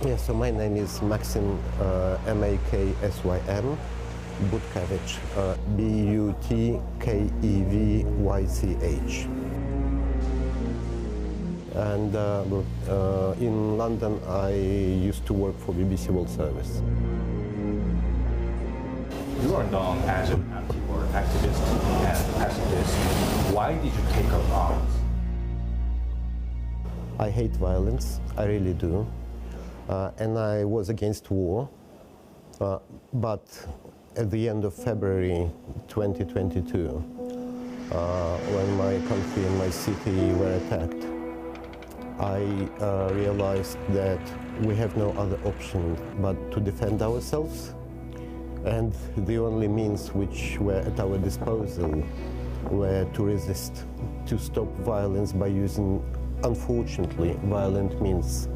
Yeah, so my name is Maxim, Maksym, Butkevich, Butkevych. And in London, I used to work for BBC World Service. You are known as an anti-war activist and pacifist. Why did you take up arms? I hate violence, I really do. And I was against war. But at the end of February 2022, when my country and my city were attacked, I realized that we have no other option but to defend ourselves. And the only means which were at our disposal were to resist, to stop violence by using, unfortunately, violent means.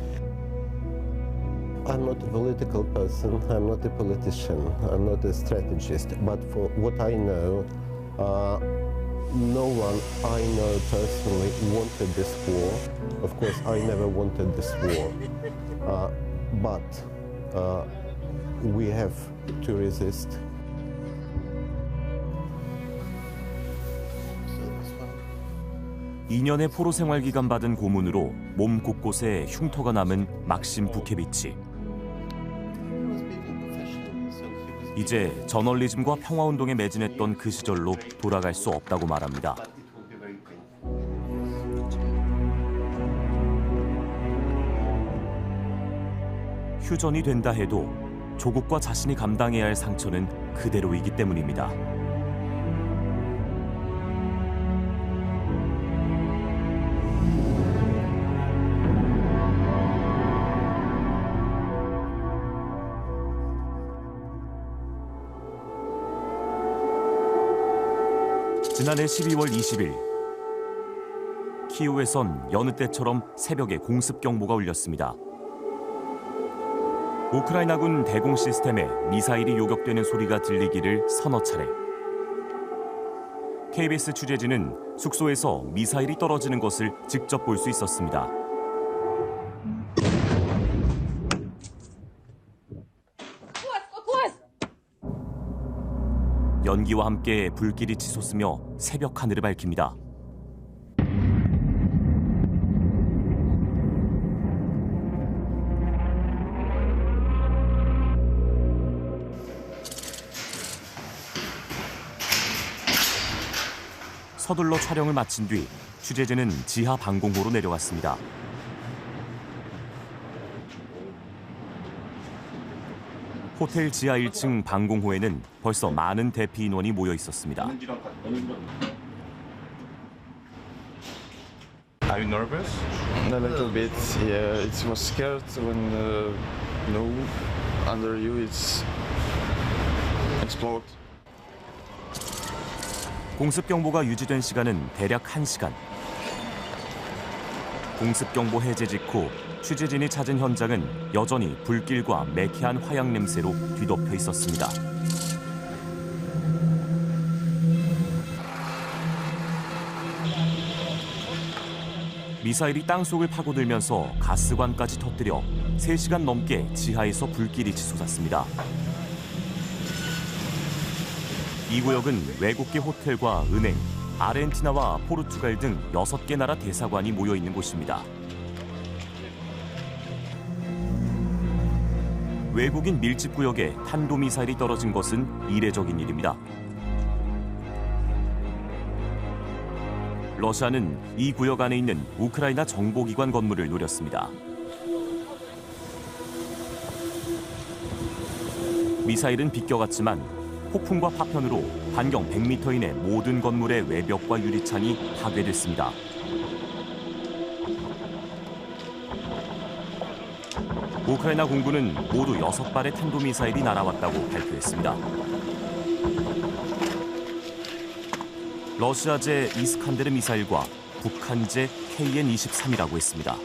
I'm not a political person, I'm not a politician, I'm not a strategist, but for what I know, no one I know personally wanted this war. Of course, I never wanted this war, but we have to resist. 2년의 포로 생활 기간 받은 고문으로 몸 곳곳에 흉터가 남은 막심 부케비치. 이제 저널리즘과 평화운동에 매진했던 그 시절로 돌아갈 수 없다고 말합니다. 휴전이 된다 해도 조국과 자신이 감당해야 할 상처는 그대로이기 때문입니다. 지난해 12월 20일, 키이우에선 여느 때처럼 새벽에 공습 경보가 울렸습니다. 우크라이나군 대공 시스템에 미사일이 요격되는 소리가 들리기를 서너 차례. KBS 취재진은 숙소에서 미사일이 떨어지는 것을 직접 볼 수 있었습니다. 연기와 함께 불길이 치솟으며 새벽 하늘을 밝힙니다. 서둘러 촬영을 마친 뒤 취재진은 지하 방공호로 내려왔습니다. 호텔 지하 1층 방공호에는 벌써 많은 대피 인원이 모여 있었습니다. Are you nervous? A little bit, yeah. It was scared when no under you it's explode. 공습 경보가 유지된 시간은 대략 1시간. 공습 경보 해제 직후 취재진이 찾은 현장은 여전히 불길과 매캐한 화약 냄새로 뒤덮여 있었습니다. 미사일이 땅속을 파고들면서 가스관까지 터뜨려 3시간 넘게 지하에서 불길이 치솟았습니다. 이 구역은 외국계 호텔과 은행, 아르헨티나와 포르투갈 등 6개 나라 대사관이 모여 있는 곳입니다. 외국인 밀집 구역에 탄도미사일이 떨어진 것은 이례적인 일입니다. 러시아는 이 구역 안에 있는 우크라이나 정보기관 건물을 노렸습니다. 미사일은 비껴갔지만 폭풍과 파편으로 반경 100m 이내 모든 건물의 외벽과 유리창이 파괴됐습니다. 우크라이나 공군은 모두 6발의 탄도미사일이 날아왔다고 발표했습니다. 러시아제 이스칸데르 미사일과 북한제 KN-23이라고 했습니다.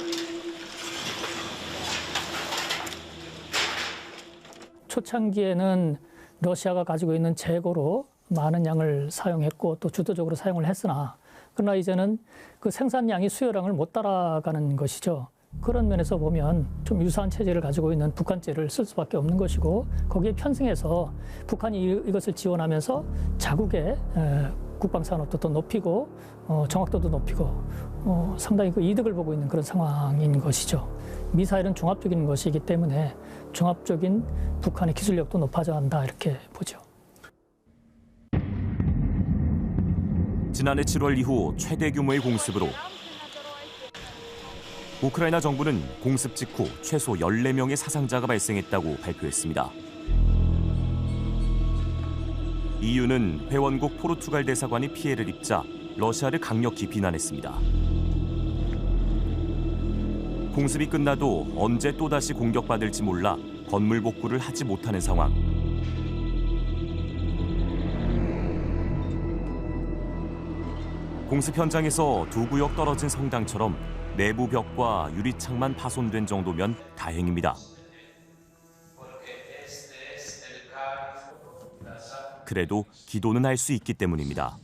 초창기에는 러시아가 가지고 있는 재고로 많은 양을 사용했고 또 주도적으로 사용을 했으나 그러나 이제는 그 생산량이 수요량을 못 따라가는 것이죠. 그런 면에서 보면 좀 유사한 체제를 가지고 있는 북한제를 쓸 수밖에 없는 것이고 거기에 편승해서 북한이 이것을 지원하면서 자국의 국방산업도 더 높이고 정확도도 높이고 상당히 그 이득을 보고 있는 그런 상황인 것이죠. 미사일은 종합적인 것이기 때문에 종합적인 북한의 기술력도 높아져야 한다 이렇게 보죠. 지난해 7월 이후 최대 규모의 공습으로 우크라이나 정부는 공습 직후 최소 14명의 사상자가 발생했다고 발표했습니다. EU는 회원국 포르투갈 대사관이 피해를 입자 러시아를 강력히 비난했습니다. 공습이 끝나도 언제 또다시 공격받을지 몰라 건물 복구를 하지 못하는 상황. 공습 현장에서 두 구역 떨어진 성당처럼 내부 벽과 유리창만 파손된 정도면 다행입니다. 그래도 기도는 할 수 있기 때문입니다.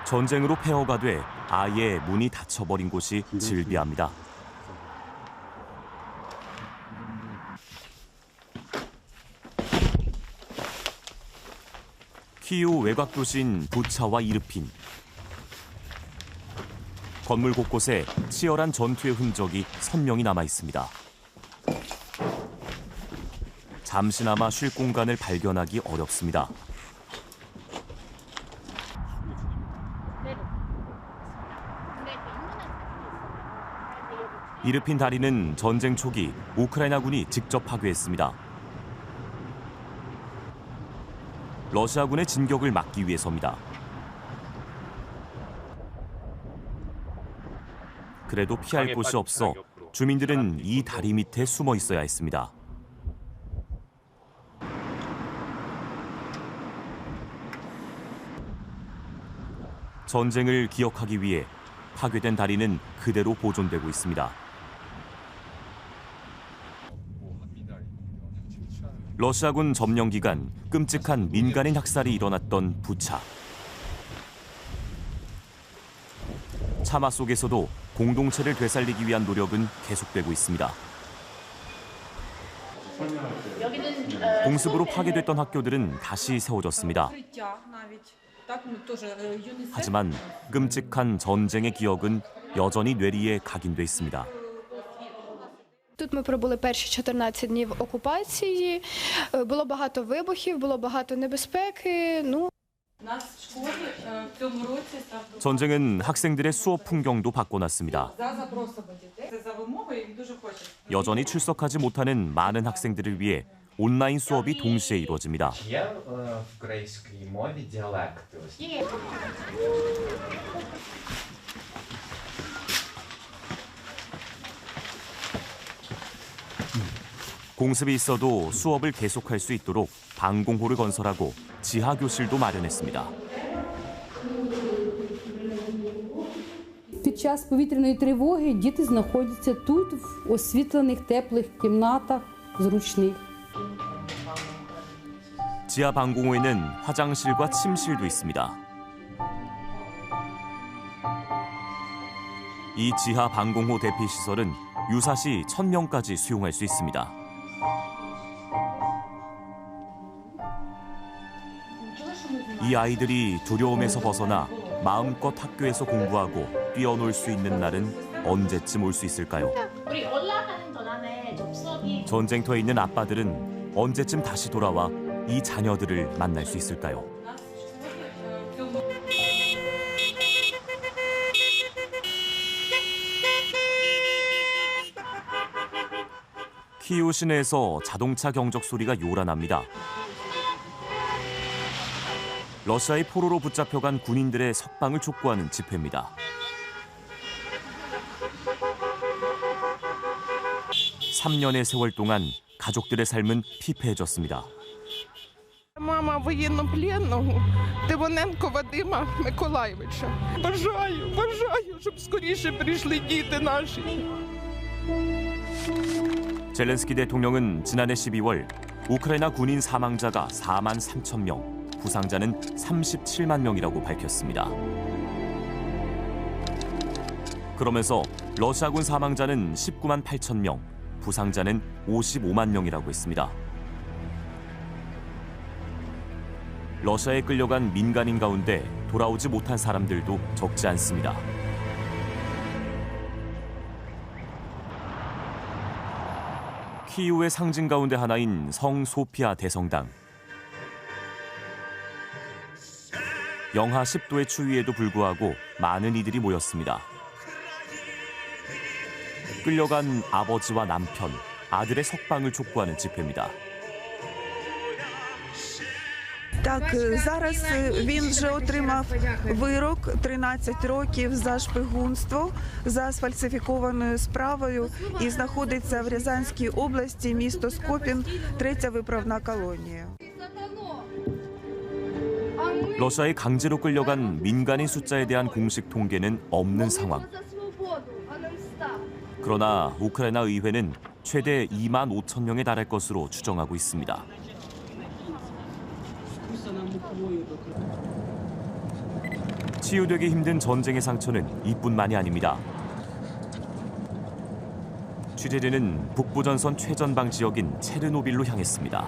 전쟁으로 폐허가 돼 아예 문이 닫혀버린 곳이 즐비합니다. 키이우 외곽 도시인 부차와 이르핀. 건물 곳곳에 치열한 전투의 흔적이 선명히 남아 있습니다. 잠시나마 쉴 공간을 발견하기 어렵습니다. 이르핀 다리는 전쟁 초기 우크라이나군이 직접 파괴했습니다. 러시아군의 진격을 막기 위해서입니다. 그래도 피할 곳이 없어 주민들은 이 다리 밑에 숨어 있어야 했습니다. 전쟁을 기억하기 위해 파괴된 다리는 그대로 보존되고 있습니다. 러시아군 점령 기간 끔찍한 민간인 학살이 일어났던 부차. 참화 속에서도 공동체를 되살리기 위한 노력은 계속되고 있습니다. 공습으로 파괴됐던 학교들은 다시 세워졌습니다. 하지만 끔찍한 전쟁의 기억은 여전히 뇌리에 각인돼 있습니다. Тут ми пробули перші 14 днів окупації, було багато вибухів, було багато небезпеки. 전쟁은 학생들의 수업 풍경도 바꿔놨습니다. 여전히 출석하지 못하는 많은 학생들을 위해 온라인 수업이 동시에 이루어집니다. 공습이 있어도 수업을 계속할 수 있도록 방공호를 건설하고 지하 교실도 마련했습니다. Під час повітряної тривоги діти знаходяться тут, в освітлених теплих кімнатах, зручних. 지하 방공호에는 화장실과 침실도 있습니다. 이 지하 방공호 대피 시설은 유사시 1000명까지 수용할 수 있습니다. 이 아이들이 두려움에서 벗어나 마음껏 학교에서 공부하고 뛰어놀 수 있는 날은 언제쯤 올 수 있을까요? 전쟁터에 있는 아빠들은 언제쯤 다시 돌아와 이 자녀들을 만날 수 있을까요? 키이우 시내에서 자동차 경적 소리가 요란합니다. 러시아의 포로로 붙잡혀간 군인들의 석방을 촉구하는 집회입니다. 3년의 세월 동안 가족들의 삶은 피폐해졌습니다. Мама воєнноплінного Тивоненко Вадима Миколайовича. Бажаю, щоб скоріше прийшли діти наші. 젤렌스키 대통령은 지난해 12월 우크라이나 군인 사망자가 4만 3천 명, 부상자는 37만 명이라고 밝혔습니다. 그러면서 러시아군 사망자는 19만 8천 명, 부상자는 55만 명이라고 했습니다. 러시아에 끌려간 민간인 가운데 돌아오지 못한 사람들도 적지 않습니다. 키이우의 상징 가운데 하나인 성 소피아 대성당. 영하 10도의 추위에도 불구하고 많은 이들이 모였습니다. 끌려간 아버지와 남편, 아들의 석방을 촉구하는 집회입니다. Так, зараз він вже отримав вирок 13 років за шпигунство, за сфальсифікованою справою і знаходиться в Рязанській області, місто Скопін, 3-я виправна колонія. 러시아에 강제로 끌려간 민간인 숫자에 대한 공식 통계는 없는 상황. 그러나 우크라이나 의회는 최대 2만 5천 명에 달할 것으로 추정하고 있습니다. 치유되기 힘든 전쟁의 상처는 이뿐만이 아닙니다. 취재진은 북부전선 최전방 지역인 체르노빌로 향했습니다.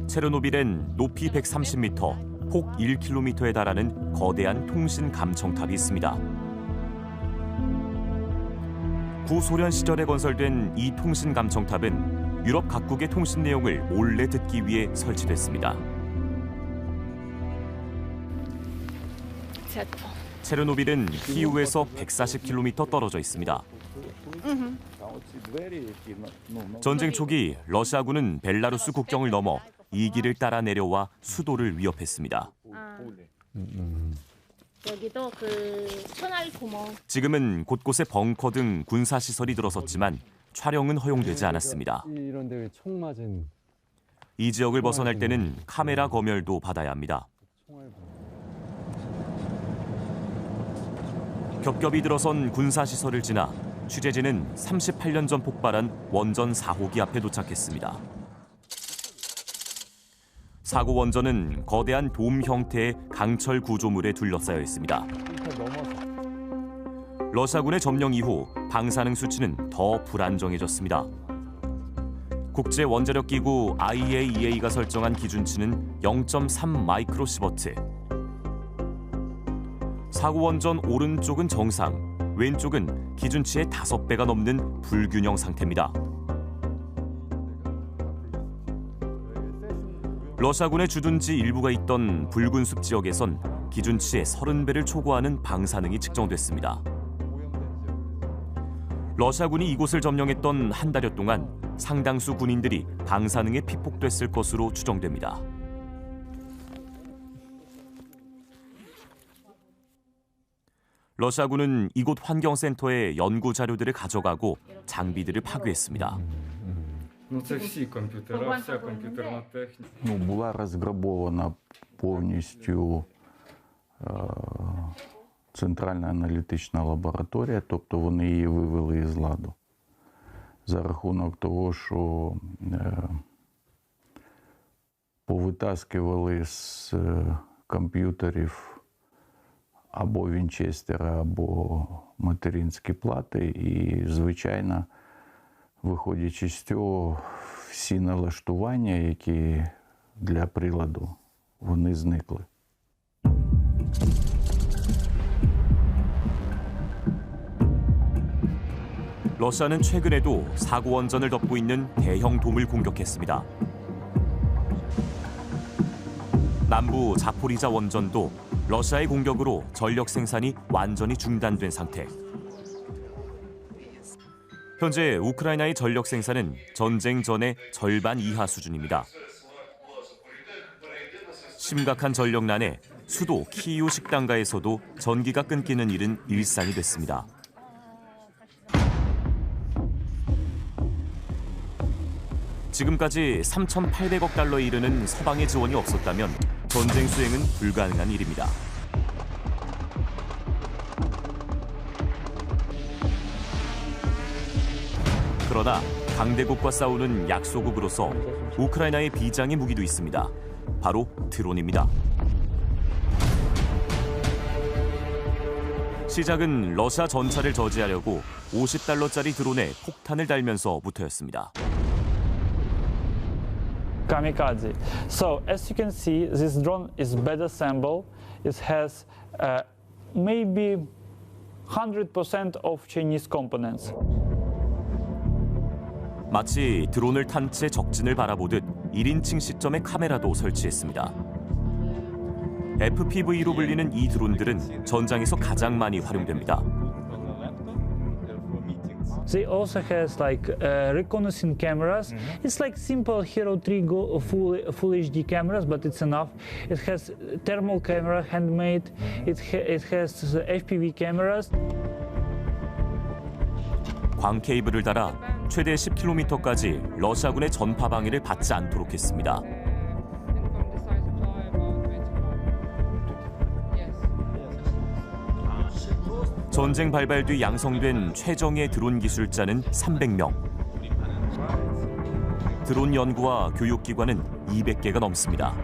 체르노빌엔 높이 130m, 폭 1km에 달하는 거대한 통신 감청탑이 있습니다. 구소련 시절에 건설된 이 통신 감청탑은 유럽 각국의 통신 내용을 몰래 듣기 위해 설치됐습니다. 체르노빌은 키이우에서 140km 떨어져 있습니다. 전쟁 초기 러시아군은 벨라루스 국경을 넘어 이 길을 따라 내려와 수도를 위협했습니다. 여기도 천알 구멍. 지금은 곳곳에 벙커 등 군사 시설이 들어섰지만 촬영은 허용되지 않았습니다. 이런데 총 맞은. 이 지역을 벗어날 때는 카메라 검열도 받아야 합니다. 겹겹이 들어선 군사 시설을 지나 취재진은 38년 전 폭발한 원전 4호기 앞에 도착했습니다. 사고 원전은 거대한 돔 형태의 강철 구조물에 둘러싸여 있습니다. 러시아군의 점령 이후 방사능 수치는 더 불안정해졌습니다. 국제 원자력 기구 IAEA가 설정한 기준치는 0.3 마이크로시버트. 사고 원전 오른쪽은 정상, 왼쪽은 기준치의 5배가 넘는 불균형 상태입니다. 러시아군의 주둔지 일부가 있던 붉은 숲 지역에선 기준치의 30배를 초과하는 방사능이 측정됐습니다. 러시아군이 이곳을 점령했던 한 달여 동안 상당수 군인들이 방사능에 피폭됐을 것으로 추정됩니다. 러시아군은 이곳 환경센터에 연구 자료들을 가져가고 장비들을 파괴했습니다. Була розграбована повністю центральна аналітична лабораторія, тобто вони її вивели із ладу. За рахунок того, що повитаскували з комп'ютерів або Вінчестера, або материнські плати, і, звичайно, виходячи з цього, всі налаштування, які для приладу, вони зникли. 러시아는 최근에도 사고 원전을 덮고 있는 대형 돔을 공격했습니다. 남부 자포리자 원전도 러시아의 공격으로 전력 생산이 완전히 중단된 상태. 현재 우크라이나의 전력 생산은 전쟁 전의 절반 이하 수준입니다. 심각한 전력난에 수도 키이우 식당가에서도 전기가 끊기는 일은 일상이 됐습니다. 지금까지 3,800억 달러에 이르는 서방의 지원이 없었다면 전쟁 수행은 불가능한 일입니다. 그러나 강대국과 싸우는 약소국으로서 우크라이나의 비장의 무기도 있습니다. 바로 드론입니다. 시작은 러시아 전차를 저지하려고 $50짜리 드론에 폭탄을 달면서부터였습니다. Kamikaze. So as you can see, this drone is bed assembled. It has maybe 100% of Chinese components. 마치 드론을 탄 채 적진을 바라보듯 1인칭 시점의 카메라도 설치했습니다. FPV로 불리는 이 드론들은 전장에서 가장 많이 활용됩니다. They also has like reconnaissance cameras. It's like simple Hero 3 full HD cameras, but it's enough. It has thermal camera, handmade. It has FPV cameras. 광 케이블을 달아 최대 10km까지 러시아군의 전파 방해를 받지 않도록 했습니다. 전쟁 발발 뒤 양성된 최정예 드론 기술자는 300명. 드론 연구와 교육기관은 200개가 넘습니다.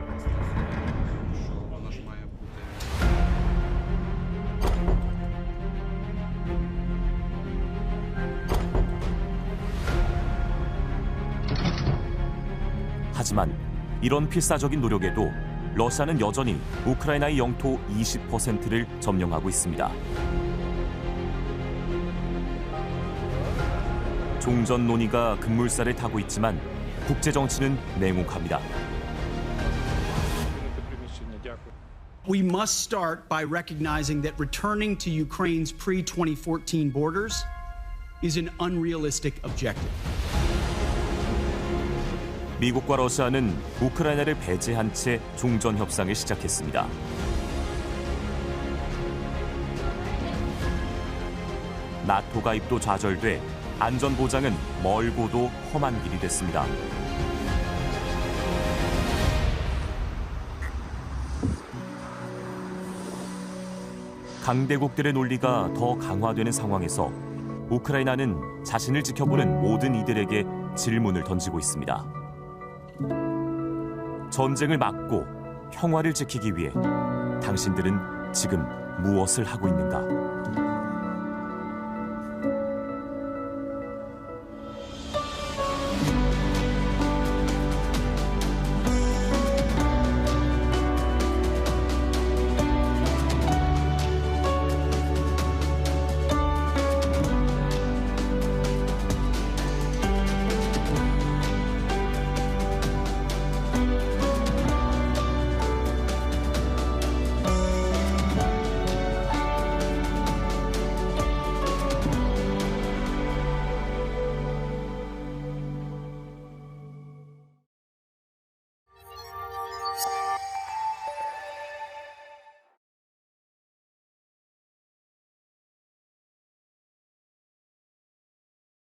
하지만 이런 필사적인 노력에도 러시아는 여전히 우크라이나의 영토 20%를 점령하고 있습니다. 종전 논의가 급물살을 타고 있지만 국제 정치는 냉혹합니다. We must start by recognizing that returning to Ukraine's pre-2014 borders is an unrealistic objective. 미국과 러시아는 우크라이나를 배제한 채 종전 협상을 시작했습니다. 나토 가입도 좌절돼 안전 보장은 멀고도 험한 길이 됐습니다. 강대국들의 논리가 더 강화되는 상황에서 우크라이나는 자신을 지켜보는 모든 이들에게 질문을 던지고 있습니다. 전쟁을 막고 평화를 지키기 위해 당신들은 지금 무엇을 하고 있는가?